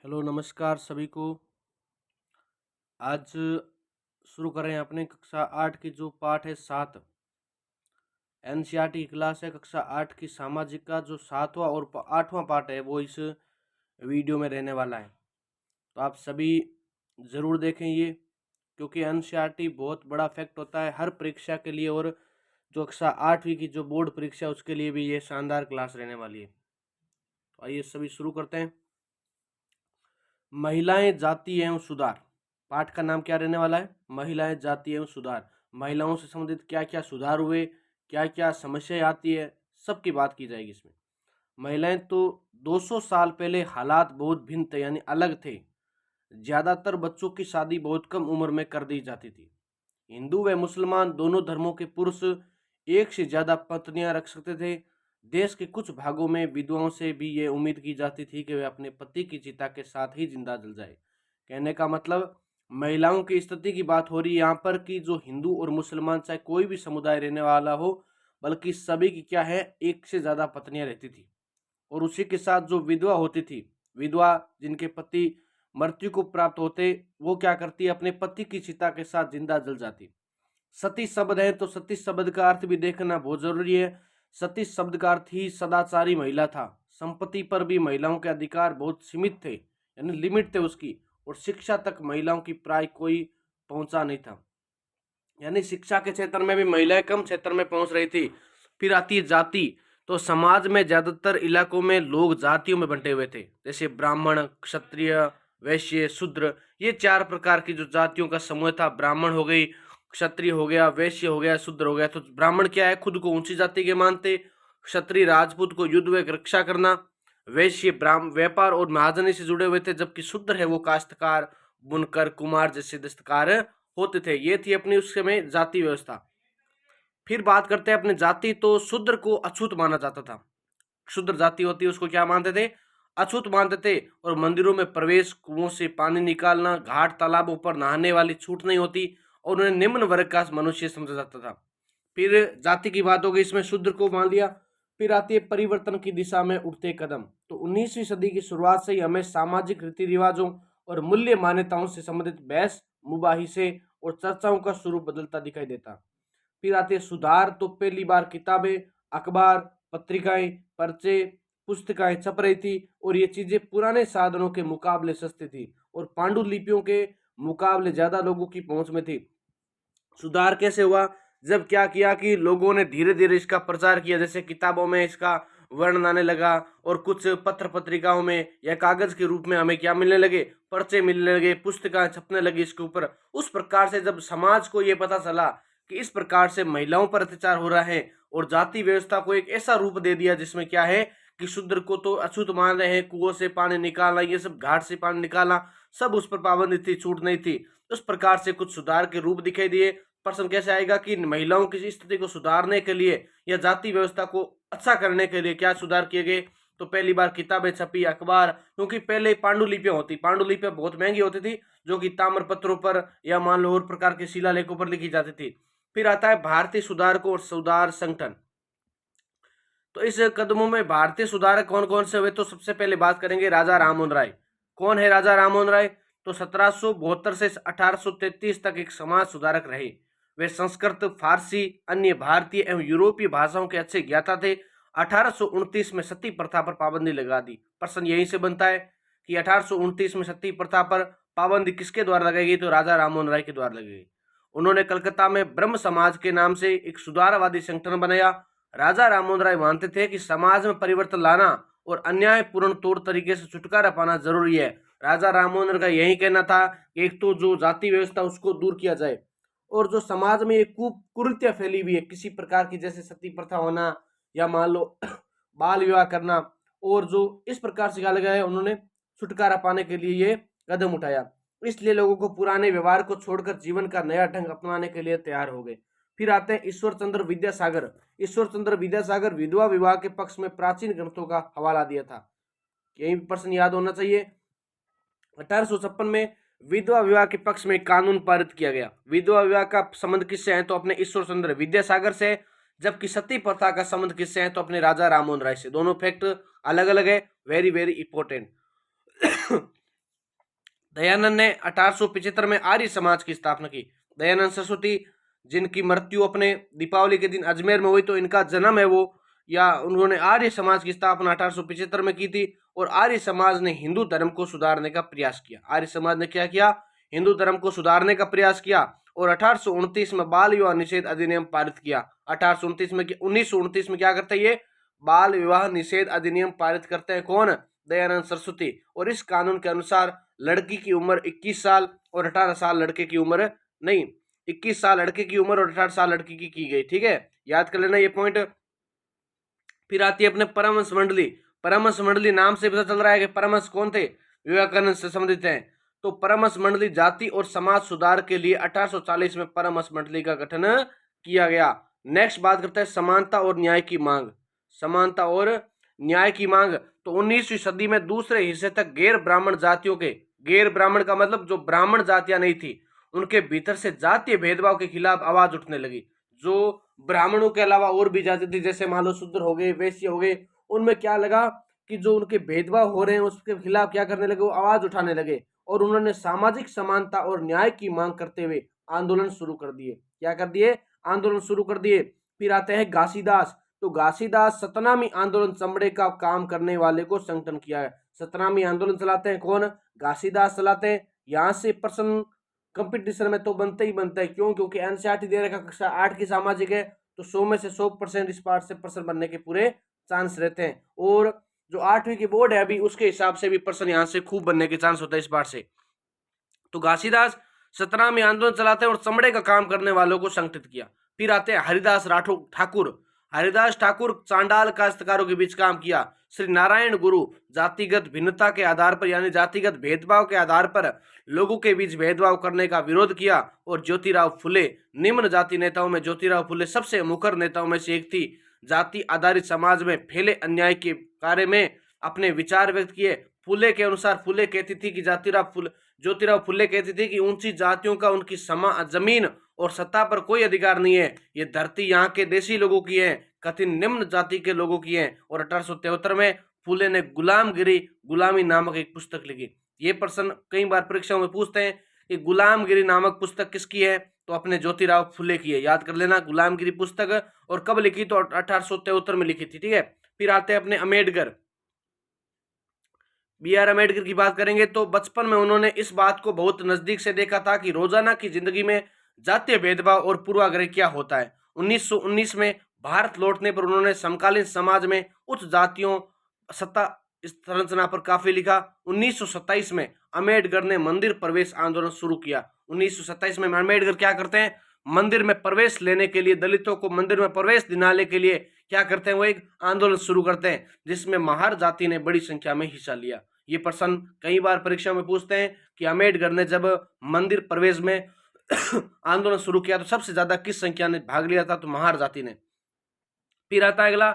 Hello नमस्कार सभी को। आज शुरू करें अपने कक्षा 8 की जो पाठ है 7। एनसीईआरटी की क्लास है कक्षा 8 की सामाजिक का जो 7वां और 8वां पाठ है वो इस वीडियो में रहने वाला है। तो आप सभी ज़रूर देखें ये, क्योंकि एनसीईआरटी बहुत बड़ा फैक्ट होता है हर परीक्षा के लिए, और जो कक्षा 8वीं की जो बोर्ड परीक्षा उसके लिए भी ये शानदार क्लास रहने वाली है। तो आइए सभी शुरू करते हैं। महिलाएं जाति एवं सुधार। पाठ का नाम क्या रहने वाला है? महिलाएं जाति एवं सुधार। महिलाओं से संबंधित क्या क्या सुधार हुए, क्या क्या समस्याएं आती है, सबकी बात की जाएगी इसमें। महिलाएं तो 200 साल पहले हालात बहुत भिन्न थे, यानी अलग थे। ज्यादातर बच्चों की शादी बहुत कम उम्र में कर दी जाती थी। हिंदू व मुसलमान दोनों धर्मों के पुरुष एक से ज्यादा पत्नियां रख सकते थे। देश के कुछ भागों में विधवाओं से भी ये उम्मीद की जाती थी कि वे अपने पति की चिता के साथ ही जिंदा जल जाए। कहने का मतलब महिलाओं की स्थिति की बात हो रही है यहाँ पर, कि जो हिंदू और मुसलमान चाहे कोई भी समुदाय रहने वाला हो, बल्कि सभी की क्या है, एक से ज्यादा पत्नियां रहती थी। और उसी के साथ जो विधवा होती थी, विधवा जिनके पति मृत्यु को प्राप्त होते, वो क्या करती, अपने पति की चिता के साथ जिंदा जल जाती। सती शब्द है तो सती शब्द का अर्थ भी देखना बहुत जरूरी है। सती शब्द का अर्थ ही सदाचारी महिला था। संपत्ति पर भी महिलाओं के अधिकार बहुत सीमित थे, यानी लिमिट थे उसकी। और शिक्षा तक महिलाओं की प्राय कोई पहुंचा नहीं था, यानी शिक्षा के क्षेत्र में भी महिलाएं कम क्षेत्र में पहुंच रही थी। फिर आती है जाति। तो समाज में ज्यादातर इलाकों में लोग जातियों में बंटे हुए थे, जैसे ब्राह्मण, क्षत्रिय, वैश्य, शूद्र। ये 4 प्रकार की जो जातियों का समूह था। ब्राह्मण हो गई, क्षत्रिय हो गया, वैश्य हो गया, शूद्र हो गया। तो ब्राह्मण क्या है, खुद को ऊंची जाति के मानते। क्षत्रिय राजपूत को युद्ध व रक्षा करना। वैश्य व्यापार और महाजनी से जुड़े हुए थे, जबकि शूद्र है वो काश्तकार, बुनकर, कुमार जैसे दस्तकार होते थे। ये थी अपनी उस समय जाति व्यवस्था। फिर बात करते हैं अपने जाति। तो शूद्र को अछूत माना जाता था। शूद्र जाति होती है उसको क्या मानते थे, अछूत मानते थे। और मंदिरों में प्रवेश, कुओं से पानी निकालना, घाट तालाबों पर नहाने वाली छूट नहीं होती, और उन्हें निम्न वर्ग का मनुष्य समझा जाता था। फिर जाति की बात हो गई, इसमें शूद्र को मान लिया। फिर आती है परिवर्तन की दिशा में उठते कदम। तो 19वीं सदी की शुरुआत से ही हमें सामाजिक रीति रिवाजों और मूल्य मान्यताओं से संबंधित बहस, मुबाहिसे और चर्चाओं का स्वरूप बदलता दिखाई देता। फिर आते हैं सुधार। तो पहली बार किताबें, अखबार, पत्रिकाएं, पर्चे, पुस्तिकाएं छप रही थी, और ये चीजें पुराने साधनों के मुकाबले सस्ती थी और पांडुलिपियों के मुकाबले ज्यादा लोगों की पहुंच में थी। सुधार कैसे हुआ, जब क्या किया कि लोगों ने धीरे धीरे इसका प्रचार किया। जैसे किताबों में इसका वर्णन आने लगा, और कुछ पत्र पत्रिकाओं में या कागज के रूप में हमें क्या मिलने लगे, पर्चे मिलने लगे, पुस्तकें छपने लगी इसके ऊपर। उस प्रकार से जब समाज को ये पता चला कि इस प्रकार से महिलाओं पर अत्याचार हो रहा है, और जाति व्यवस्था को एक ऐसा रूप दे दिया जिसमें क्या है कि शूद्र को तो अछूत मान रहे हैं, कुओं से पानी निकालना, ये सब घाट से पानी निकालना, सब उस पर पाबंदी थी, छूट नहीं थी। उस प्रकार से कुछ सुधार के रूप दिखाई दिए। प्रश्न कैसे आएगा कि महिलाओं की स्थिति को सुधारने के लिए या जाति व्यवस्था को अच्छा करने के लिए क्या सुधार किए गए। तो पहली बार किताबें छपी, अखबार, क्योंकि पहले पांडुलिपियां होती, पांडुलिपियां बहुत महंगी होती थी, जो कि ताम्र पत्रों पर या मान लो और प्रकार के शिलालेखों पर लिखी जाती थी। फिर आता है भारतीय सुधारकों और सुधार संगठन। तो इस कदमों में भारतीय सुधारक कौन कौन से हुए, तो सबसे पहले बात करेंगे राजा राममोहन राय। कौन है राजा राममोहन राय? तो 1772 से 1833 तक एक समाज सुधारक रहे। वे संस्कृत, फारसी, अन्य भारतीय एवं यूरोपीय भाषाओं के अच्छे ज्ञाता थे। 1829 में सती प्रथा पर पाबंदी लगा दी। प्रश्न यहीं से बनता है कि 1829 में सती प्रथा पर पाबंदी किसके द्वारा लगाई गई, तो राजा राममोहन राय के द्वारा लगाई गई। उन्होंने कलकत्ता में ब्रह्म समाज के नाम से एक सुधारवादी संगठन बनाया। राजा राममोहन राय मानते थे कि समाज में परिवर्तन लाना और अन्यायपूर्ण तौर तरीके से छुटकारा पाना जरूरी है। राजा राममोहन राय का यही कहना था कि एक तो जो जाति व्यवस्था उसको दूर किया जाए, और जो समाज में एक कुरीतियां फैली हुई है किसी प्रकार की, जैसे सती प्रथा होना या मान लो बाल विवाह करना, और जो इस प्रकार से क्या लगा है, उन्होंने छुटकारा पाने के लिए ये कदम उठाया। इसलिए लोगों को पुराने व्यवहार को छोड़कर जीवन का नया ढंग अपनाने के लिए तैयार हो गए। फिर आते हैं ईश्वर चंद्र विद्यासागर। ईश्वर चंद्र विद्यासागर विधवा विवाह के पक्ष में प्राचीन ग्रंथों का हवाला दिया था। यही प्रश्न याद होना चाहिए। 1856 में विधवा विवाह के पक्ष में कानून पारित किया गया। विधवा विवाह का संबंध किससे है, तो अपने ईश्वर चंद्र विद्यासागर से। जबकि सती प्रथा का संबंध किससे है, तो अपने राजा राममोहन राय से। दोनों फैक्ट अलग अलग है, वेरी वेरी इंपॉर्टेंट। दयानंद ने 1875 में आर्य समाज की स्थापना की। दयानंद सरस्वती, जिनकी मृत्यु अपने दीपावली के दिन अजमेर में हुई, तो इनका जन्म है वो, या उन्होंने आर्य समाज की स्थापना 1875 में की थी। और आर्य समाज ने हिंदू धर्म को सुधारने का प्रयास किया। आर्य समाज ने क्या किया? हिंदू धर्म को सुधारने का प्रयास किया और 1829 में बाल विवाह निषेध अधिनियम पारित किया। 1829 में 1929 में क्या करते हैं ये? बाल विवाह निषेध अधिनियम पारित करते हैं। कौन? दयानंद सरस्वती। और इस कानून के अनुसार लड़की की उम्र 21 साल और 18 साल लड़के की उम्र, नहीं, 21 साल लड़के की उम्र और 18 साल लड़की की गई। ठीक है, याद कर लेना ये पॉइंट। फिर आती है अपने परमहंस मंडली। परमहंस मंडली नाम से पता चल रहा है कि परमहंस कौन थे? विवेकानंद से संबंधित हैं। तो परमहंस मंडली जाति और समाज सुधार के लिए 1840 में परमहंस मंडली का गठन किया गया। नेक्स्ट बात करते हैं समानता और न्याय की मांग। समानता और न्याय की मांग। तो 19वीं सदी में दूसरे हिस्से तक गैर ब्राह्मण जातियों के, गैर ब्राह्मण का मतलब जो ब्राह्मण जातियां नहीं थी, उनके भीतर से जातीय भेदभाव के खिलाफ आवाज उठने लगी। जो ब्राह्मणों के अलावा और भी जाति थी, जैसे मान लो शूद्र हो गए, वैश्य हो गए, उनमें क्या लगा कि जो उनके भेदभाव हो रहे हैं उसके खिलाफ क्या करने लगे? वो आवाज उठाने लगे और उन्होंने सामाजिक समानता और न्याय की मांग करते हुए आंदोलन शुरू कर दिए। क्या कर दिए? आंदोलन शुरू कर दिए। फिर आते हैं घासीदास। तो घासीदास सतनामी आंदोलन, चमड़े का काम करने वाले को संगठन किया है। सतनामी आंदोलन चलाते हैं कौन? घासीदास चलाते हैं। यहाँ से प्रश्न कंपटीशन में तो बनते ही बनता है। क्यों? क्योंकि एनसीईआरटी दे रखा कक्षा 8 की सामाजिक है, तो 100 में से 100% इस पार्ट से प्रश्न बनने के पूरे चांस रहते हैं। और जो 8वीं की बोर्ड है अभी, उसके हिसाब से भी प्रश्न यहाँ से खूब बनने के चांस होता है इस पार्ट से। तो घासीदास सतनामी आंदोलन चलाते हैं और चमड़े का काम करने वालों को संगठित किया। फिर आते हैं हरिदास राठौर ठाकुर। हरिदास ठाकुर चांडाल काश्तकारों के बीच काम किया। श्री नारायण गुरु जातिगत भिन्नता के आधार पर, यानी जातिगत भेदभाव के आधार पर लोगों के बीच भेदभाव करने का विरोध किया। और ज्योतिराव फुले, निम्न जाति नेताओं में ज्योतिराव फुले सबसे मुखर नेताओं में से एक थी। जाति आधारित समाज में फैले अन्याय के बारे में अपने विचार व्यक्त किए। फुले के अनुसार, फुले कहती थी कि ज्योतिराव फुले कहती थी कि ऊंची जातियों का उनकी जमीन और सत्ता पर कोई अधिकार नहीं है। ये धरती यहाँ के देसी लोगों की है, कथित निम्न जाति के लोगों की है। और 1873 में फुले ने गुलामी नामक एक पुस्तक लिखी। ये प्रश्न कई बार परीक्षाओं में पूछते हैं कि गुलामगिरी नामक पुस्तक किसकी है? तो अपने ज्योतिराव फुले की है। याद कर लेना गुलामगिरी पुस्तक। और कब लिखी? तो 1873 में लिखी थी। ठीक है, फिर आते हैं अपने अम्बेडकर। B.R. अम्बेडकर की बात करेंगे तो बचपन में उन्होंने इस बात को बहुत नजदीक से देखा था कि रोजाना की जिंदगी में जातीय भेदभाव और पूर्वाग्रह क्या होता है। 1919 में भारत लौटने पर उन्होंने समकालीन समाज में उच्च जातियों सत्ता संरचना पर काफी लिखा। 1927 में अम्बेडकर ने मंदिर प्रवेश आंदोलन शुरू किया। 1927 में अम्बेडकर क्या करते हैं? मंदिर में प्रवेश लेने के लिए, दलितों को मंदिर में प्रवेश दिलाने के लिए क्या करते हैं? वो एक आंदोलन शुरू करते हैं, जिसमें महार जाति ने बड़ी संख्या में हिस्सा लिया। ये प्रश्न कई बार परीक्षा में पूछते हैं कि अम्बेडकर ने जब मंदिर प्रवेश में आंदोलन शुरू किया तो सबसे ज्यादा किस संख्या ने भाग लिया था? तो महार जाति ने। फिर आता है अगला,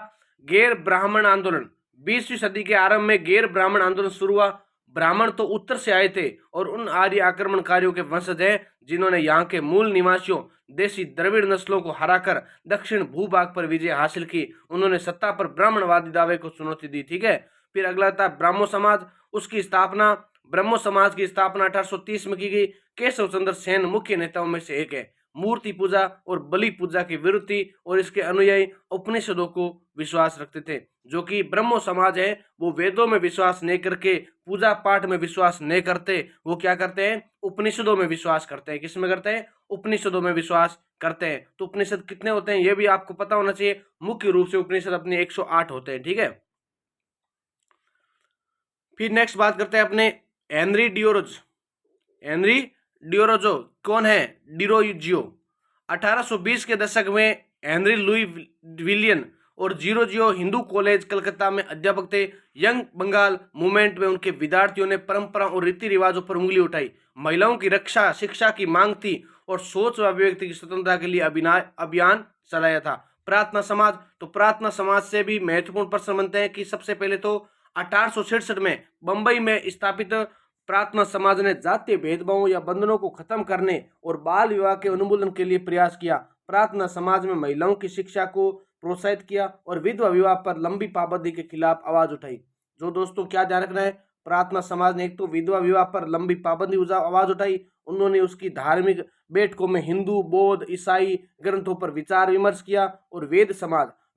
गैर ब्राह्मण आंदोलन। 20वीं सदी के आरंभ में गैर ब्राह्मण आंदोलन शुरू हुआ। ब्राह्मण तो उत्तर से आए थे और उन आर्य आक्रमणकारियों के वंशज हैं जिन्होंने यहाँ के मूल निवासियों, देसी द्रविड़ नस्लों को हराकर दक्षिण भूभाग पर विजय हासिल की। उन्होंने सत्ता पर ब्राह्मणवादी दावे को चुनौती दी। ठीक है, फिर अगला था ब्राह्मो समाज। उसकी स्थापना, ब्रह्मो समाज की स्थापना 1830 में की गई। केशव चंद्र सेन मुख्य नेताओं में से एक है। मूर्ति पूजा और बलि पूजा की विरुद्ध थी और इसके अनुयायी उपनिषदों को विश्वास रखते थे। जो कि ब्रह्मो समाज है वो वेदों में विश्वास नहीं करके, पूजा पाठ में विश्वास नहीं करते, वो क्या करते हैं? उपनिषदों में विश्वास करते हैं। किस में करते हैं? उपनिषदों में विश्वास करते हैं। तो उपनिषद कितने होते हैं ये भी आपको पता होना चाहिए। मुख्य रूप से उपनिषद अपने 108 होते हैं। ठीक है, फिर नेक्स्ट बात करते हैं अपने हेनरी डियोरोजो कौन है? डिरोजियो। 1820 के दशक में हेनरी लुई विलियन और जीरोजियो हिंदू कॉलेज कलकत्ता में अध्यापक थे। यंग बंगाल मूवमेंट में उनके विद्यार्थियों ने परंपरा और रीति रिवाजों पर उंगली उठाई। महिलाओं की रक्षा, शिक्षा की मांग थी और सोच व अभिव्यक्ति की स्वतंत्रता के लिए अभियान चलाया था। प्रार्थना समाज, तो प्रार्थना समाज से भी महत्वपूर्ण प्रश्न बनते हैं कि सबसे पहले तो 1866 में बंबई में स्थापित प्रार्थना समाज ने जातीय भेदभावों या बंधनों को खत्म करने और बाल विवाह के उन्मूलन के लिए प्रयास किया। प्रार्थना समाज में महिलाओं की शिक्षा को प्रोत्साहित किया और विधवा विवाह पर लंबी पाबंदी के खिलाफ आवाज उठाई। जो दोस्तों क्या ध्यान रखना है, प्रार्थना समाज ने एक तो विधवा विवाह पर लंबी पाबंदी आवाज उठाई। उन्होंने उसकी धार्मिक बैठकों में हिंदू, बौद्ध, ईसाई ग्रंथों पर विचार विमर्श किया। और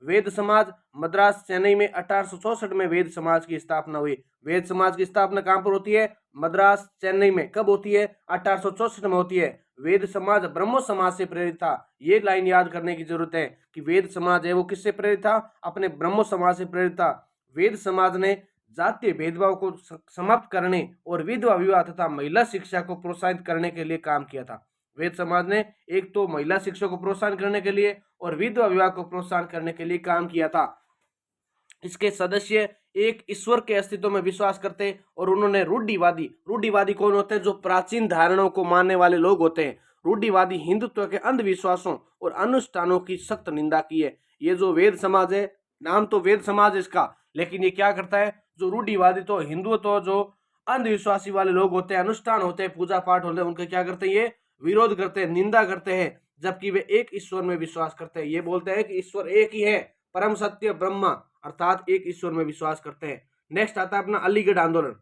वेद समाज मद्रास, चेन्नई में 1864 में वेद समाज की स्थापना हुई। वेद समाज की स्थापना कहाँ पर होती है? मद्रास, चेन्नई में। कब होती है? 1864 में होती है। वेद समाज ब्रह्मो समाज से प्रेरित था। ये लाइन याद करने की जरूरत है कि वेद समाज है वो किससे प्रेरित था? अपने ब्रह्मो समाज से प्रेरित था। वेद समाज ने जातीय भेदभाव को समाप्त करने और विधवा विवाह तथा महिला शिक्षा को प्रोत्साहित करने के लिए काम किया था। वेद समाज ने एक तो महिला शिक्षा को प्रोत्साहन करने के लिए और विधवा विवाह को प्रोत्साहन करने के लिए काम किया था। इसके सदस्य एक ईश्वर के अस्तित्व में विश्वास करते और उन्होंने रूढ़िवादी कौन होते हैं? जो प्राचीन धारणाओं को मानने वाले लोग होते हैं। रूढ़िवादी हिंदुत्व के अंधविश्वासों और अनुष्ठानों की सख्त निंदा की है। ये जो वेद समाज है, नाम तो वेद समाज इसका, लेकिन ये क्या करता है? जो रूढ़िवादी तो हिंदू तो जो अंधविश्वासी वाले लोग होते हैं, अनुष्ठान होते हैं, पूजा पाठ होते हैं, उनके क्या करते हैं? ये विरोध करते हैं, निंदा करते हैं। जबकि वे एक ईश्वर में विश्वास करते हैं। ये बोलते हैं कि ईश्वर एक ही है, परम सत्य ब्रह्मा, अर्थात एक ईश्वर में विश्वास करते हैं। नेक्स्ट आता है अपना अलीगढ़ आंदोलन।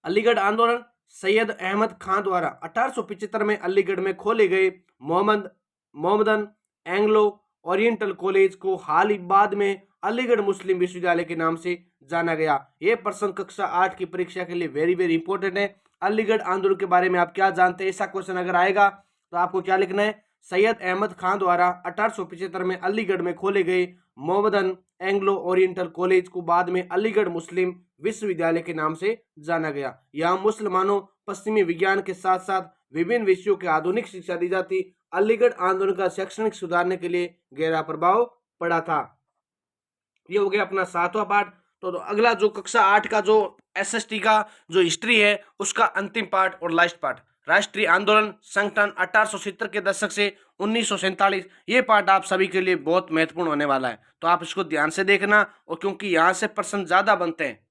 अलीगढ़ आंदोलन सैयद अहमद खान द्वारा 1875 में अलीगढ़ में खोले गए मोहम्मदन एंग्लो ओरिएंटल कॉलेज को हाल ही बाद में अलीगढ़ मुस्लिम विश्वविद्यालय के नाम से जाना गया। यह प्रश्न कक्षा 8 की परीक्षा के लिए वेरी वेरी इंपॉर्टेंट है। अलीगढ़ आंदोलन के बारे में आप क्या जानते हैं? ऐसा क्वेश्चन अगर आएगा तो आपको क्या लिखना है? सैयद अहमद खान द्वारा 1875 में अलीगढ़ में खोले गए मोहम्मदन एंग्लो ओरिएंटल कॉलेज को बाद में अलीगढ़ मुस्लिम विश्वविद्यालय के नाम से जाना गया। यहाँ मुसलमानों पश्चिमी विज्ञान के साथ साथ विभिन्न विषयों की आधुनिक शिक्षा दी जाती। अलीगढ़ आंदोलन का शैक्षणिक सुधारने के लिए गहरा प्रभाव पड़ा था। ये हो गया अपना 7वां पार्ट। तो अगला जो कक्षा 8 का जो एसएसटी का जो हिस्ट्री है उसका अंतिम पार्ट और लास्ट पार्ट, राष्ट्रीय आंदोलन संगठन 1870 के दशक से 1947, ये पार्ट आप सभी के लिए बहुत महत्वपूर्ण होने वाला है। तो आप इसको ध्यान से देखना, और क्योंकि यहां से प्रश्न ज्यादा बनते हैं।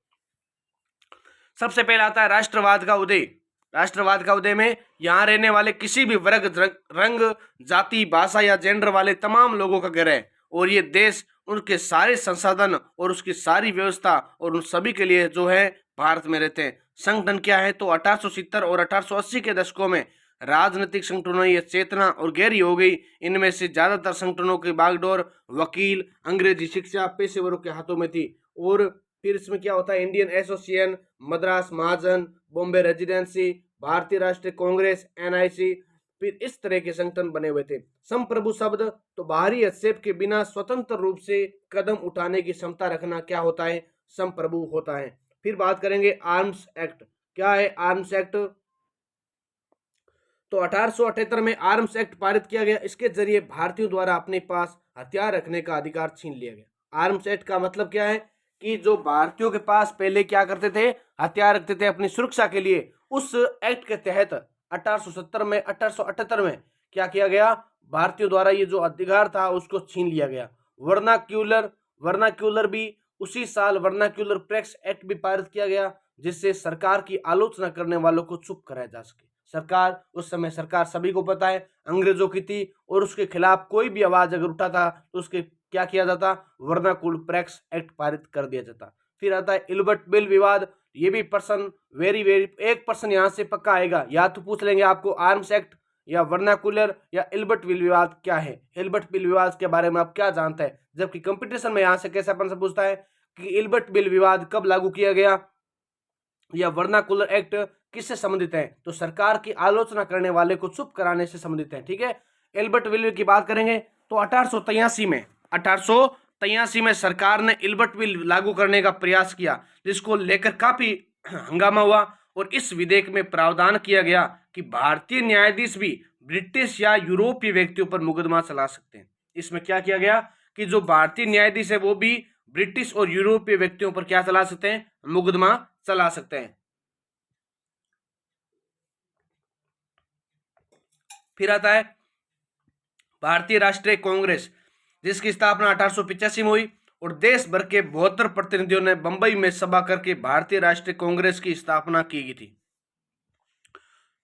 सबसे पहले आता है राष्ट्रवाद का उदय। राष्ट्रवाद का उदय में यहाँ रहने वाले किसी भी वर्ग, रंग, जाति, भाषा या जेंडर वाले तमाम लोगों का घर है, और ये देश उनके सारे संसाधन और उसकी सारी व्यवस्था और उन सभी के लिए जो है भारत में रहते हैं। संगठन क्या है? तो 1870 और 1880 के दशकों में राजनीतिक संगठनों की चेतना और गहरी हो गई। इनमें से ज्यादातर संगठनों की बागडोर वकील, अंग्रेजी शिक्षा पेशेवरों के हाथों में थी। और फिर इसमें क्या होता है? इंडियन एसोसिएशन, मद्रास महाजन, बॉम्बे रेजिडेंसी, भारतीय राष्ट्रीय कांग्रेस, एनआईसी, फिर इस तरह के संगठन बने हुए थे। संप्रभु शब्द तो बाहरी हस्तक्षेप के बिना स्वतंत्र रूप से कदम उठाने की क्षमता रखना क्या होता है? संप्रभु होता है। फिर बात करेंगे आर्म्स एक्ट। क्या है आर्म्स एक्ट? तो 1878 में आर्म्स एक्ट पारित किया गया। इसके जरिए भारतीयों द्वारा अपने पास हथियार रखने का अधिकार छीन लिया गया। आर्म्स एक्ट का मतलब क्या है? कि जो भारतीयों के पास पहले क्या करते थे? हथियार रखते थे अपनी सुरक्षा के लिए। उस एक्ट के तहत 1878 में क्या किया गया? भारतीयों द्वारा ये जो अधिकार था उसको छीन लिया गया। वर्नाक्यूलर भी उसी साल वर्नाक्यूलर प्रेस एक्ट भी पारित किया गया, जिससे सरकार की आलोचना करने वालों को चुप कराया जा सके। सरकार उस समय, सरकार सभी को पता है अंग्रेजों की थी, और उसके खिलाफ कोई भी आवाज अगर उठा था तो उसके क्या किया जाता? वर्नाक्यूलर प्रेस एक्ट पारित कर दिया जाता। फिर आता है इल्बर्ट बिल विवाद। ये भी प्रश्न वेरी वेरी, एक प्रश्न यहाँ से पक्का आएगा, या तो पूछ लेंगे आपको आर्म्स एक्ट या वर्नाकुलर या इल्बर्ट बिल विवाद क्या है। इल्बर्ट बिल विवाद के बारे में आप क्या जानते हैं? जबकि कंपटीशन में यहाँ से कैसा प्रश्न पूछता है कि इल्बर्ट बिल विवाद कब लागू किया गया या वर्नाकुलर एक्ट किससे संबंधित है? तो सरकार की आलोचना करने वाले को चुप कराने से संबंधित है। ठीक है, इल्बर्ट बिल की बात करेंगे तो 1883 में सरकार ने इल्बर्ट बिल लागू करने का प्रयास किया, जिसको लेकर काफी हंगामा हुआ। और इस विधेयक में प्रावधान किया गया कि भारतीय न्यायाधीश भी ब्रिटिश या यूरोपीय व्यक्तियों पर मुकदमा चला सकते हैं। इसमें क्या किया गया कि जो भारतीय न्यायाधीश है वो भी ब्रिटिश और यूरोपीय व्यक्तियों पर क्या चला सकते हैं? मुकदमा चला सकते हैं। फिर आता है भारतीय राष्ट्रीय कांग्रेस, जिसकी स्थापना 1885 में हुई, और देश भर के 72 प्रतिनिधियों ने बंबई में सभा करके भारतीय राष्ट्रीय कांग्रेस की स्थापना की गई थी।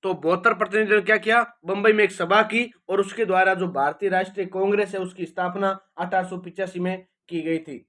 तो 72 प्रतिनिधियों ने क्या किया? बंबई में एक सभा की, और उसके द्वारा जो भारतीय राष्ट्रीय कांग्रेस है उसकी स्थापना 1885 में की गई थी।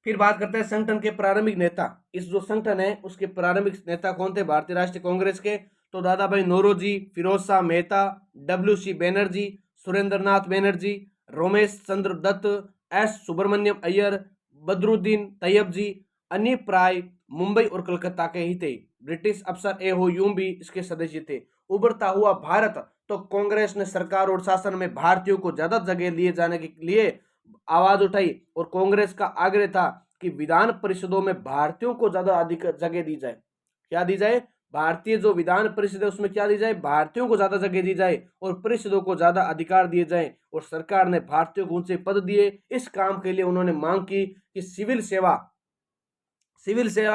फिर बात करते हैं संगठन के प्रारंभिक नेता। इस जो संगठन है उसके प्रारंभिक नेता कौन थे भारतीय राष्ट्रीय कांग्रेस के? तो दादा भाई नौरोजी, फिरोज शाह मेहता, डब्ल्यू.सी. बैनर्जी, सुरेंद्रनाथ बैनर्जी, रोमेश चंद्र दत्त, एस सुब्रमण्यम अय्यर, बदरुद्दीन तैयब जी, अन्य प्राय मुंबई और कलकत्ता के ही थे। ब्रिटिश अफसर ए हो यूं भी इसके सदस्य थे। उभरता हुआ भारत, तो कांग्रेस ने सरकार और शासन में भारतीयों को ज्यादा जगह दिए जाने के लिए आवाज उठाई और कांग्रेस का आग्रह था कि विधान परिषदों में भारतीयों को ज्यादा अधिक जगह दी जाए। क्या दी जाए? भारतीय जो विधान परिषद है उसमें क्या दी जाए? भारतीयों को ज्यादा जगह दी जाए और परिषदों को ज्यादा अधिकार दिए जाए। और सरकार ने भारतीयों को ऊंचे पद दिए। इस काम के लिए उन्होंने मांग की कि सिविल सेवा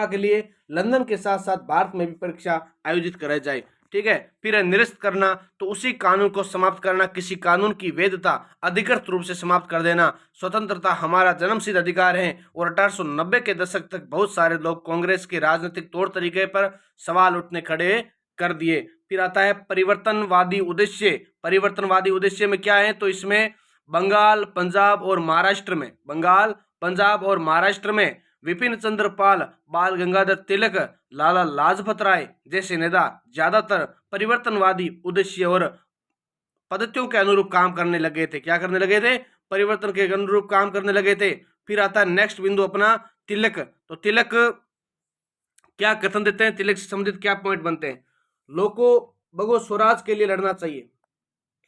के लिए लंदन के साथ साथ भारत में भी परीक्षा आयोजित कराई जाए। ठीक है। फिर है निरस्त करना, तो उसी कानून को समाप्त करना, किसी कानून की वैधता अधिकृत रूप से समाप्त कर देना। स्वतंत्रता हमारा जन्मसिद्ध अधिकार है। और 1890 के दशक तक बहुत सारे लोग कांग्रेस के राजनीतिक तौर तरीके पर सवाल उठने खड़े कर दिए। फिर आता है परिवर्तनवादी उद्देश्य। परिवर्तनवादी उद्देश्य में क्या है? तो इसमें बंगाल, पंजाब और महाराष्ट्र में विपिन चंद्र पाल, बाल गंगाधर तिलक, लाला लाजपत राय जैसे नेता ज्यादातर परिवर्तनवादी उद्देश्य और पद्धतियों के अनुरूप काम करने लगे थे। क्या करने लगे थे? परिवर्तन के अनुरूप काम करने लगे थे। फिर आता है नेक्स्ट बिंदु अपना तिलक। तो तिलक क्या कथन देते हैं? तिलक से संबंधित क्या पॉइंट बनते हैं? लोगों भगो स्वराज के लिए लड़ना चाहिए।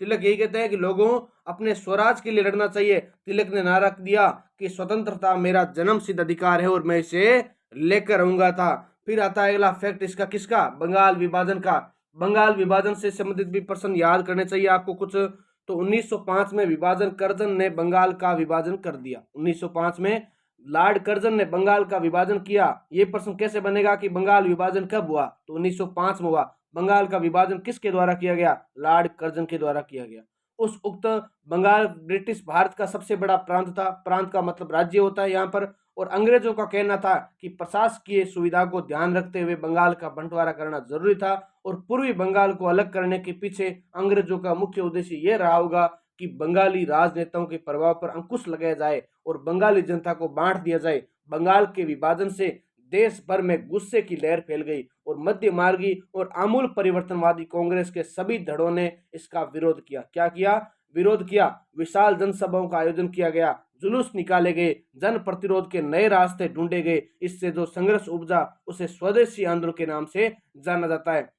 तिलक यही कहते हैं कि लोगों अपने स्वराज के लिए लड़ना चाहिए। तिलक ने नारा दिया कि स्वतंत्रता मेरा जन्मसिद्ध अधिकार है और मैं इसे लेकर रहूंगा था। फिर आता है अगला फैक्ट इसका, किसका? बंगाल विभाजन का। बंगाल विभाजन से संबंधित भी प्रश्न याद करने चाहिए आपको कुछ। तो 1905 में विभाजन कर्जन ने बंगाल का विभाजन कर दिया। 1905 में लॉर्ड कर्जन ने बंगाल का विभाजन किया। ये प्रश्न कैसे बनेगा कि बंगाल विभाजन कब हुआ? तो 1905 में हुआ। बंगाल का विभाजन किसके द्वारा किया गया? लॉर्ड कर्जन के द्वारा किया गया। उस उक्त बंगाल ब्रिटिश भारत का सबसे बड़ा प्रांत था। प्रांत का मतलब राज्य होता है यहाँ पर। और अंग्रेजों का कहना था कि प्रशासकीय सुविधा को ध्यान रखते हुए बंगाल का बंटवारा करना जरूरी था। और पूर्वी बंगाल को अलग करने के पीछे अंग्रेजों का मुख्य उद्देश्य यह रहा होगा कि बंगाली राजनेताओं के प्रभाव पर अंकुश लगाया जाए और बंगाली जनता को बांट दिया जाए। बंगाल के विभाजन से देश भर में गुस्से की लहर फैल गई और मध्य मार्गी और आमूल परिवर्तनवादी कांग्रेस के सभी धड़ों ने इसका विरोध किया। क्या किया? विरोध किया। विशाल जनसभाओं का आयोजन किया गया, जुलूस निकाले गए, जन प्रतिरोध के नए रास्ते ढूंढे गए। इससे जो संघर्ष उपजा उसे स्वदेशी आंदोलन के नाम से जाना जाता है।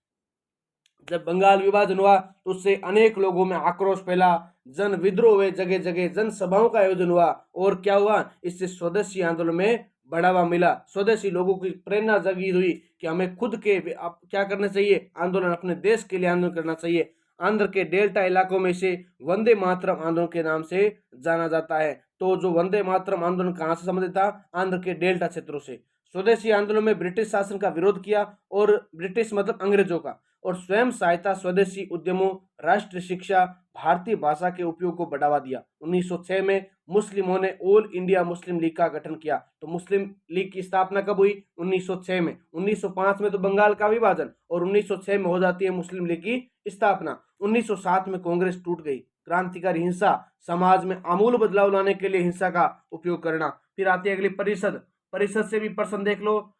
जब बंगाल विभाजन हुआ तो उससे अनेक लोगों में आक्रोश फैला, जन विद्रोह हुए, जगह जगह जनसभाओं का आयोजन हुआ। और क्या हुआ? इससे स्वदेशी आंदोलन में बढ़ावा मिला। स्वदेशी लोगों की प्रेरणा जगी हुई कि हमें खुद के क्या करना चाहिए? आंदोलन, अपने देश के लिए आंदोलन करना चाहिए। आंध्र के डेल्टा इलाकों में इसे वंदे मातरम आंदोलन के नाम से जाना जाता है। तो जो वंदे मातरम आंदोलन कहाँ से संबंधित था? आंध्र के डेल्टा क्षेत्रों से। स्वदेशी आंदोलन में ब्रिटिश शासन का विरोध किया, और ब्रिटिश मतलब अंग्रेजों का। और स्वयं सहायता, स्वदेशी उद्यमों, राष्ट्रीय शिक्षा, भारतीय भाषा के उपयोग को बढ़ावा दिया। 1906 में मुस्लिमों ने ऑल इंडिया मुस्लिम लीग का गठन किया। तो मुस्लिम लीग की स्थापना कब हुई? 1906 में। 1905 में तो बंगाल का विभाजन, और 1906 में हो जाती है मुस्लिम लीग की स्थापना। 1907 में कांग्रेस टूट गई। क्रांतिकारी हिंसा, समाज में आमूल बदलाव लाने के लिए हिंसा का उपयोग करना। फिर आती है अगली परिषद। परिषद से भी प्रश्न देख लो।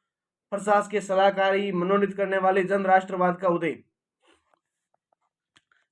प्रशासकीय सलाहकारी मनोनीत करने वाले जन राष्ट्रवाद का उदय।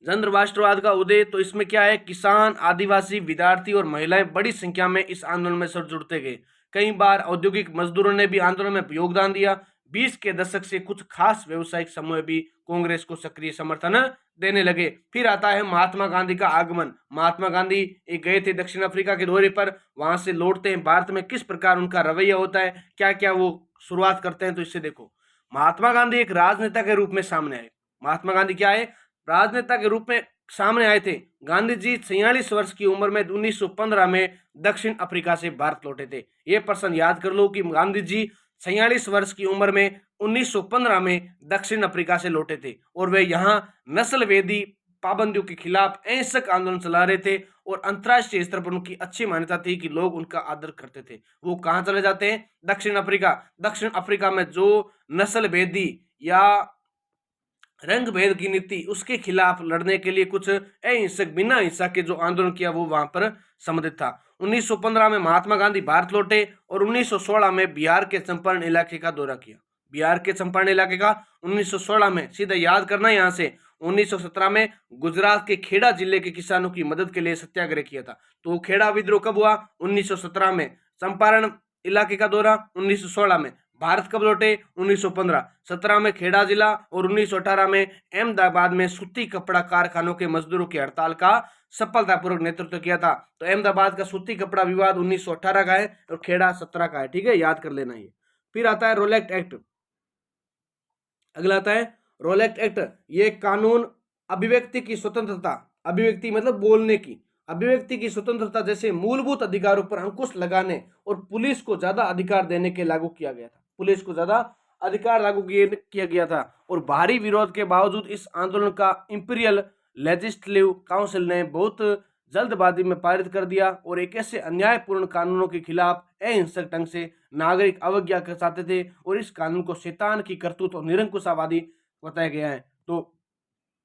जन राष्ट्रवाद का उदय, तो इसमें क्या है? किसान, आदिवासी, विद्यार्थी और महिलाएं बड़ी संख्या में इस आंदोलन में सर जुड़ते गए। कई बार औद्योगिक मजदूरों ने भी आंदोलन में योगदान दिया। 20 के दशक से कुछ खास व्यवसायिक समूह भी कांग्रेस को सक्रिय समर्थन देने लगे। फिर आता है महात्मा गांधी का आगमन। महात्मा गांधी एक गए थे दक्षिण अफ्रीका के दौरे पर, वहां से लौटते हैं भारत में, किस प्रकार उनका रवैया होता है, क्या क्या वो शुरुआत करते हैं, तो इससे देखो। महात्मा गांधी एक राजनेता के रूप में सामने आए। महात्मा गांधी क्या है? राजनेता के रूप में सामने आए थे। गांधी जी 46 वर्ष की उम्र में 1915 में दक्षिण अफ्रीका से भारत लौटे थे। ये प्रश्न याद कर लो कि गांधी जी 46 वर्ष की उम्र में 1915 में दक्षिण अफ्रीका से लौटे थे, और वे यहाँ नस्ल वेदी पाबंदियों के खिलाफ अहिंसक आंदोलन चला रहे थे। और अंतर्राष्ट्रीय स्तर पर उनकी अच्छी मान्यता थी कि लोग उनका आदर करते थे। वो कहाँ चले जाते हैं? दक्षिण अफ्रीका। दक्षिण अफ्रीका में जो नस्ल वेदी या रंग भेद की नीति, उसके खिलाफ लड़ने के लिए कुछ अहिंसक बिना हिंसा के जो आंदोलन किया वो वहां पर सम्मिलित था। 1915 में महात्मा गांधी भारत लौटे और 1916 में बिहार के चंपारण इलाके का दौरा किया। बिहार के चंपारण इलाके का 1916 में, सीधा याद करना यहाँ से, 1917 में गुजरात के खेड़ा जिले के किसानों की मदद के लिए सत्याग्रह किया था। तो खेड़ा विद्रोह कब हुआ? 1917 में। चंपारण इलाके का दौरा 1916 में। भारत कब लौटे? 1915। 17 में खेड़ा जिला और 1918 में अहमदाबाद में सूती कपड़ा कारखानों के मजदूरों की हड़ताल का सफलतापूर्वक नेतृत्व किया था। तो अहमदाबाद का सूती कपड़ा विवाद 1918 का है और खेड़ा 17 का है। ठीक है, याद कर लेना ये। फिर आता है रोलेक्ट एक्ट। अगला आता है रोलेक्ट एक्ट। ये कानून अभिव्यक्ति की स्वतंत्रता, अभिव्यक्ति मतलब बोलने की, अभिव्यक्ति की स्वतंत्रता जैसे मूलभूत अधिकारों पर अंकुश लगाने और पुलिस को ज्यादा अधिकार देने के लागू किया गया था। पुलिस को ज्यादा अधिकार लागू किया गया था और भारी विरोध के बावजूद इस आंदोलन का इंपीरियल लेजिस्लेटिव काउंसिल ने बहुत जल्दबाजी में पारित कर दिया और एक ऐसे अन्यायपूर्ण कानूनों के खिलाफ अहिंसक ढंग से नागरिक अवज्ञा कर चाहते थे और इस कानून को शैतान की करतूत और निरंकुशवादी बताया गया है। तो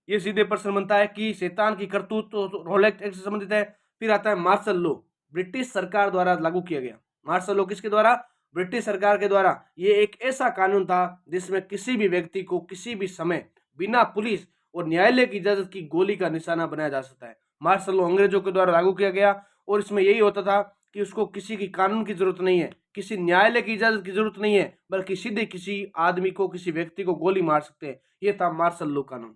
ये सीधे प्रश्न बनता है कि शैतान की करतूत तो रोलेक्ट एक्ट से संबंधित है। फिर आता है मार्शल लॉ, ब्रिटिश सरकार द्वारा लागू किया गया। मार्शल लॉ किसके द्वारा? ब्रिटिश सरकार के द्वारा। ये एक ऐसा कानून था जिसमें किसी भी व्यक्ति को किसी भी समय बिना पुलिस और न्यायालय की इजाजत की गोली का निशाना बनाया जा सकता है। मार्शल लॉ अंग्रेजों के द्वारा लागू किया गया और इसमें यही होता था कि उसको किसी की कानून की जरूरत नहीं है, किसी न्यायालय की इजाजत की जरूरत नहीं है, बल्कि सीधे किसी आदमी को, किसी व्यक्ति को गोली मार सकते हैं। यह था मार्शल लॉ कानून।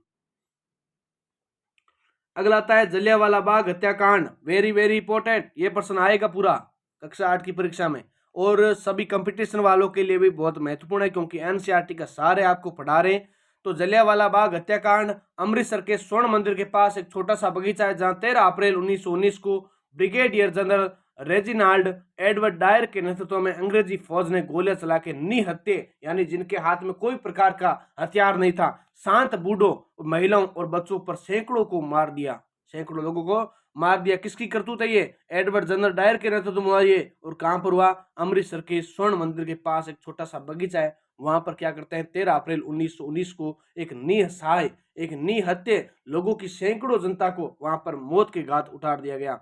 अगला आता है जलियांवाला बाग हत्याकांड। वेरी वेरी इंपॉर्टेंट, ये प्रश्न आएगा पूरा कक्षा 8 की परीक्षा में और सभी कंपटीशन वालों के लिए भी बहुत महत्वपूर्ण है क्योंकि एनसीईआरटी का सारे आपको पढ़ा रहे हैं। तो जलियांवाला बाग हत्याकांड, अमृतसर के स्वर्ण मंदिर के पास एक छोटा सा बगीचा है जहां 13 अप्रैल 1919 को brigadier general Reginald Edward Dyer के नेतृत्व में अंग्रेजी फौज ने गोलियां चला के निहत्थे, यानी जिनके हाथ में कोई प्रकार का हथियार नहीं था, शांत बूढ़ों, महिलाओं और बच्चों पर सैकड़ों को मार दिया। सैकड़ों लोगों को मार दिया। किसकी करतूत है ये? एडवर्ड जनरल डायर के नेतृत्व में हुआ ये। और कहां पर हुआ? अमृतसर के स्वर्ण मंदिर के पास एक छोटा सा बगीचा है, वहां पर क्या करते हैं 13 अप्रैल 1919 को एक निसहाय, एक निहत्थे लोगों की सैकड़ों जनता को वहां पर मौत के घाट उतार दिया गया।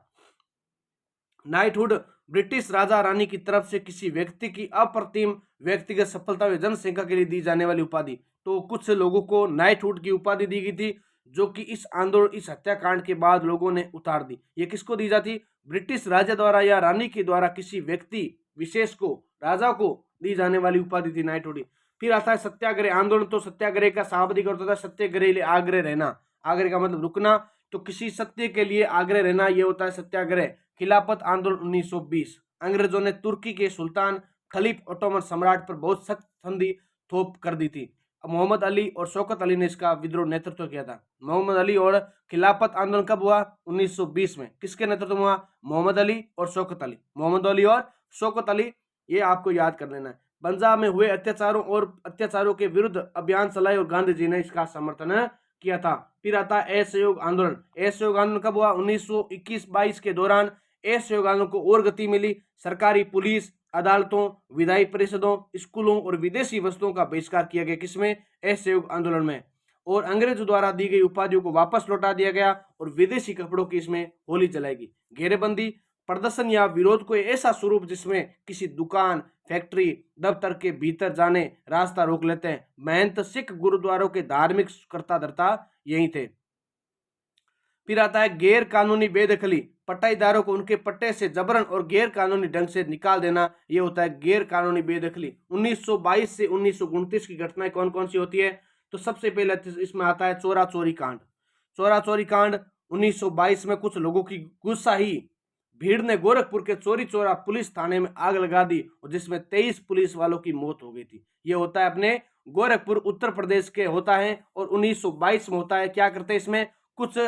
नाइटहुड, ब्रिटिश राजा रानी की तरफ से किसी व्यक्ति की अप्रतिम व्यक्तिगत सफलता व जनसंख्या के लिए दी जाने वाली उपाधि। तो कुछ लोगों को नाइटहुड की उपाधि दी गई थी जो कि इस आंदोलन, इस हत्याकांड के बाद लोगों ने उतार दी। ये किसको दी जाती? ब्रिटिश राजा द्वारा या रानी के द्वारा किसी व्यक्ति विशेष को, राजा को दी जाने वाली उपाधि थी नाइटहुड। फिर आता है सत्याग्रह आंदोलन। तो सत्याग्रह का शाब्दिक अर्थ होता है सत्याग्रह लिए आग्रह रहना। आग्रह का मतलब रुकना, तो किसी सत्य के लिए आग्रह रहना, यह होता है सत्याग्रह। खिलाफत आंदोलन 1920, अंग्रेजों ने तुर्की के सुल्तान खलीफ ओटोमन सम्राट पर बहुत सख्त संधि थोप कर दी थी। मोहम्मद अली और शौकत अली ने इसका विद्रोह नेतृत्व किया था। मोहम्मद अली और खिलाफत आंदोलन कब हुआ? 1920 में। किसके नेतृत्व में हुआ? मोहम्मद अली और शौकत अली। मोहम्मद अली और शौकत अली, ये आपको याद कर लेना है। पंजाब में हुए अत्याचारों के विरुद्ध अभियान चलाए और गांधी जी ने इसका समर्थन किया था। फिर आता है असहयोग आंदोलन। असहयोग आंदोलन कब हुआ? 1921-22 के दौरान असहयोग आंदोलन को और गति मिली। सरकारी पुलिस, अदालतों, विधायी परिषदों, स्कूलों और विदेशी वस्तुओं का बहिष्कार किया गया। किसमें? असहयोग आंदोलन में। और अंग्रेजों द्वारा दी गई उपाधियों को वापस लौटा दिया गया और विदेशी कपड़ों की इसमें होली चलाएगी। घेरेबंदी, प्रदर्शन या विरोध को ऐसा स्वरूप जिसमें किसी दुकान, फैक्ट्री, दफ्तर के भीतर जाने रास्ता रोक लेते हैं। महंत सिख गुरुद्वारों के धार्मिक कर्ता धर्ता यही थे। फिर आता है गैर कानूनी बेदखली, पट्टाईदारों को उनके पट्टे से जबरन और गैर कानूनी ढंग से निकाल देना, यह होता है गैर कानूनी बेदखली। 1922 से 1929 की घटनाएं कौन कौन सी होती है? तो सबसे पहले इसमें आता है चोरा चोरी कांड। चोरा चोरी कांड 1922 में कुछ लोगों की गुस्साही भीड़ ने गोरखपुर के चोरी चोरा पुलिस थाने में आग लगा दी और जिसमें 23 पुलिस वालों की मौत हो गई थी। ये होता है अपने गोरखपुर उत्तर प्रदेश के होता है और 1922 में होता है। क्या करते हैं इसमें? कुछ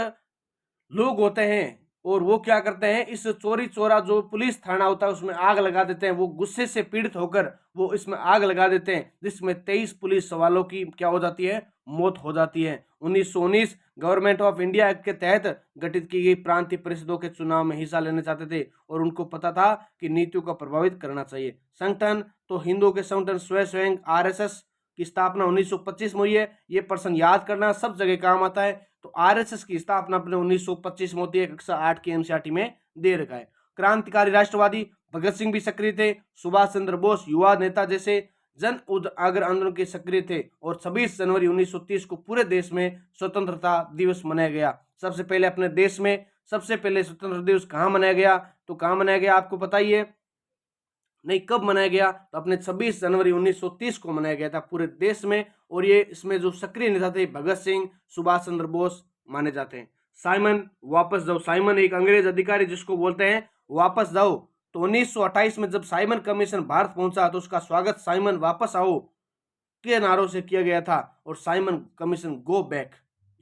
लोग होते हैं और वो क्या करते हैं, इस चोरी चोरा जो पुलिस थाना होता है उसमें आग लगा देते हैं। वो गुस्से से पीड़ित होकर वो इसमें आग लगा देते हैं जिसमें 23 पुलिस वालों की क्या हो जाती है? मौत हो जाती है। 1919 गवर्नमेंट ऑफ इंडिया एक्ट के तहत गठित की गई प्रांतीय परिषदों के चुनाव में हिस्सा लेना चाहते थे और उनको पता था कि नीतियों को प्रभावित करना चाहिए। संगठन, तो हिंदुओं के संगठन स्वयं आरएसएस की स्थापना 1925 में हुई है। ये प्रश्न याद करना सब जगह काम आता है। तो आरएसएस की स्थापना अपने 1925 में होती है, कक्षा 8 की एनसीईआरटी में दे रखा है। क्रांतिकारी राष्ट्रवादी भगत सिंह भी सक्रिय थे, सुभाष चंद्र बोस युवा नेता जैसे जन आग्रह आंदोलन के सक्रिय थे और 26 जनवरी 1930 को पूरे देश में स्वतंत्रता दिवस मनाया गया। सबसे पहले अपने देश में सबसे पहले स्वतंत्रता दिवस कहाँ मनाया गया? तो कहाँ मनाया गया आपको पता ही है, नहीं कब मनाया गया? तो अपने 26 जनवरी 1930 को मनाया गया था पूरे देश में। और ये इसमें जो सक्रिय नेता थे भगत सिंह, सुभाष चंद्र बोस माने जाते हैं। साइमन वापस जाओ, साइमन एक अंग्रेज अधिकारी जिसको बोलते हैं वापस जाओ। तो 1928 में जब साइमन कमीशन भारत पहुंचा तो उसका स्वागत साइमन वापस आओ के नारों से किया गया था। और साइमन कमीशन गो बैक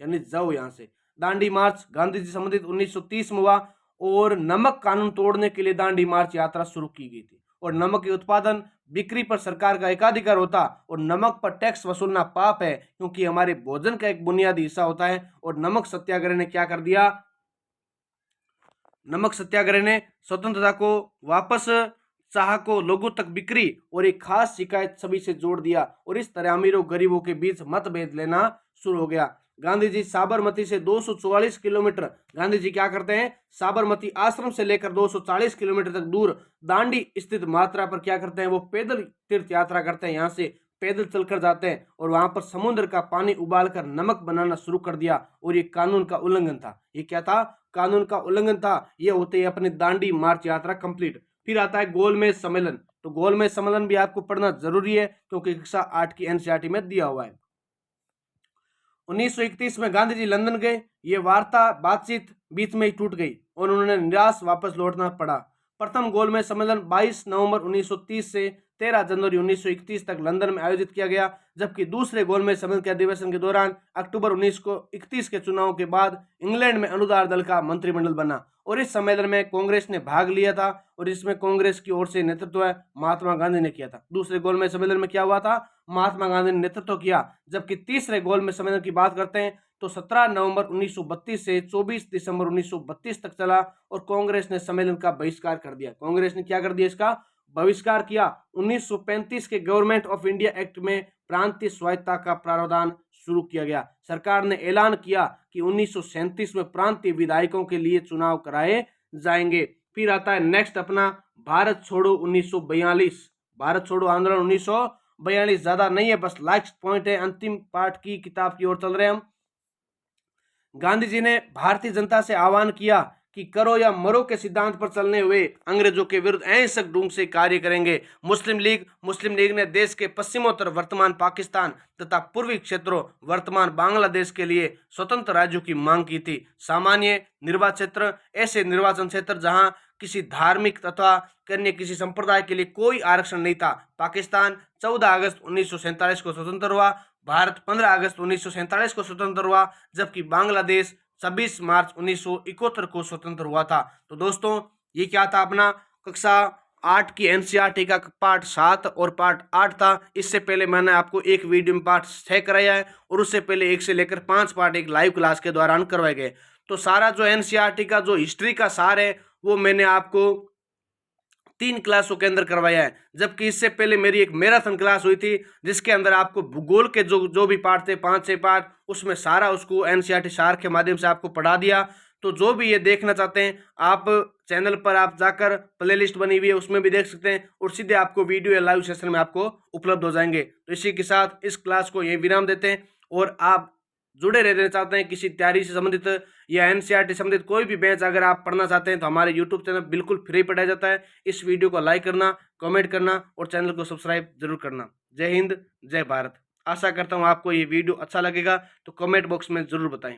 यानी जाओ यहां से। दांडी मार्च गांधी जी संबंधित 1930 में हुआ और नमक कानून तोड़ने के लिए दांडी मार्च यात्रा शुरू की गई थी। और नमक के उत्पादन बिक्री पर सरकार का एकाधिकार होता और नमक पर टैक्स वसूलना पाप है क्योंकि हमारे भोजन का एक बुनियादी हिस्सा होता है। और नमक सत्याग्रह ने क्या कर दिया? नमक सत्याग्रह ने स्वतंत्रता को वापस चाह को लोगों तक बिक्री और एक खास शिकायत सभी से जोड़ दिया और इस तरह अमीरों गरीबों के बीच मतभेद लेना शुरू हो गया। गांधी जी साबरमती से 244 किलोमीटर गांधी जी क्या करते हैं? साबरमती आश्रम से लेकर 240 किलोमीटर तक दूर दांडी स्थित मात्रा पर क्या करते हैं? वो पैदल तीर्थ यात्रा करते हैं। यहाँ से पैदल चलकर जाते हैं और वहां पर समुद्र का पानी उबालकर नमक बनाना शुरू कर दिया। और ये कानून का उल्लंघन था। ये क्या था? कानून का उल्लंघन था। ये होते ही अपनी दांडी मार्च यात्रा कंप्लीट। फिर आता है गोलमेज सम्मेलन। तो गोलमेज सम्मेलन भी आपको पढ़ना जरूरी है क्योंकि कक्षा 8 की एनसीईआरटी में दिया हुआ है। 1931 में गांधी जी लंदन गए। ये वार्ता बातचीत बीच में ही टूट गई और उन्होंने निराश वापस लौटना पड़ा। प्रथम गोलमेज सम्मेलन 22 नवंबर 1930 से 13 जनवरी 1931 तक लंदन में आयोजित किया गया, जबकि दूसरे गोलमेज सम्मेलन के अधिवेशन के दौरान अक्टूबर 1931 के चुनाव के बाद इंग्लैंड में अनुदार दल का मंत्रिमंडल बना और इस सम्मेलन में कांग्रेस ने भाग लिया था और इसमें कांग्रेस की ओर से नेतृत्व महात्मा गांधी ने किया था। दूसरे गोलमेज सम्मेलन में क्या हुआ था? महात्मा गांधी ने नेतृत्व किया। जबकि तीसरे गोलमेज सम्मेलन की बात करते हैं तो 17 नवंबर 1932 से 24 दिसंबर 1932 तक चला और कांग्रेस ने सम्मेलन का बहिष्कार कर दिया। कांग्रेस ने क्या कर दिया? इसका बहिष्कार किया। 1935 के गवर्नमेंट ऑफ इंडिया एक्ट में प्रांतीय स्वायत्तता का प्रावधान शुरू किया गया। सरकार ने ऐलान किया कि 1937 में प्रांतीय विधायकों के लिए चुनाव कराए जाएंगे। फिर आता है नेक्स्ट अपना भारत छोड़ो 1942। भारत छोड़ो आंदोलन 1942 ज्यादा नहीं है, बस लास्ट पॉइंट है। अंतिम पार्ट की किताब की ओर चल रहे हैं हम। गांधी जी ने भारतीय जनता से आह्वान किया कि करो या मरो के सिद्धांत पर चलने हुए अंग्रेजों के विरुद्ध अहिंसक ढंग से कार्य करेंगे। मुस्लिम लीग ने देश के पश्चिमोत्तर वर्तमान पाकिस्तान तथा पूर्वी क्षेत्रों वर्तमान बांग्लादेश के लिए स्वतंत्र राज्यों की मांग की थी। सामान्य निर्वाचन क्षेत्र ऐसे निर्वाचन क्षेत्र जहां किसी धार्मिक तथा अन्य किसी संप्रदाय के लिए कोई आरक्षण नहीं था। पाकिस्तान 14 अगस्त 1947 को स्वतंत्र हुआ। भारत 15 अगस्त 1947 को स्वतंत्र हुआ, जबकि बांग्लादेश 26 मार्च 1971 को स्वतंत्र हुआ था। तो दोस्तों ये क्या था? अपना कक्षा 8 की एनसीईआरटी का पार्ट 7 और पार्ट 8 था। इससे पहले मैंने आपको एक वीडियो में पार्ट 6 कराया है और उससे पहले 1 से लेकर 5 पार्ट एक लाइव क्लास के दौरान करवाए गए। तो सारा जो एनसीईआरटी का जो हिस्ट्री का सार है वो मैंने आपको 3 क्लासों के अंदर करवाया है, जबकि इससे पहले मेरी एक मैराथन क्लास हुई थी जिसके अंदर आपको भूगोल के जो भी पार्ट थे 5-6 पार्ट, उसमें सारा उसको एनसीईआरटी सार के माध्यम से आपको पढ़ा दिया। तो जो भी ये देखना चाहते हैं आप चैनल पर आप जाकर प्लेलिस्ट बनी हुई है उसमें भी देख सकते हैं और सीधे आपको वीडियो या लाइव सेशन में आपको उपलब्ध हो जाएंगे। तो इसी के साथ इस क्लास को यही विराम देते हैं और आप जुड़े रहना चाहते हैं किसी तैयारी से संबंधित या एनसीईआरटी संबंधित कोई भी बैच अगर आप पढ़ना चाहते हैं तो हमारे यूट्यूब चैनल बिल्कुल फ्री पढ़ाया जाता है। इस वीडियो को लाइक करना, कमेंट करना और चैनल को सब्सक्राइब जरूर करना। जय हिंद, जय भारत। आशा करता हूँ आपको ये वीडियो अच्छा लगेगा, तो कमेंट बॉक्स में जरूर बताएं।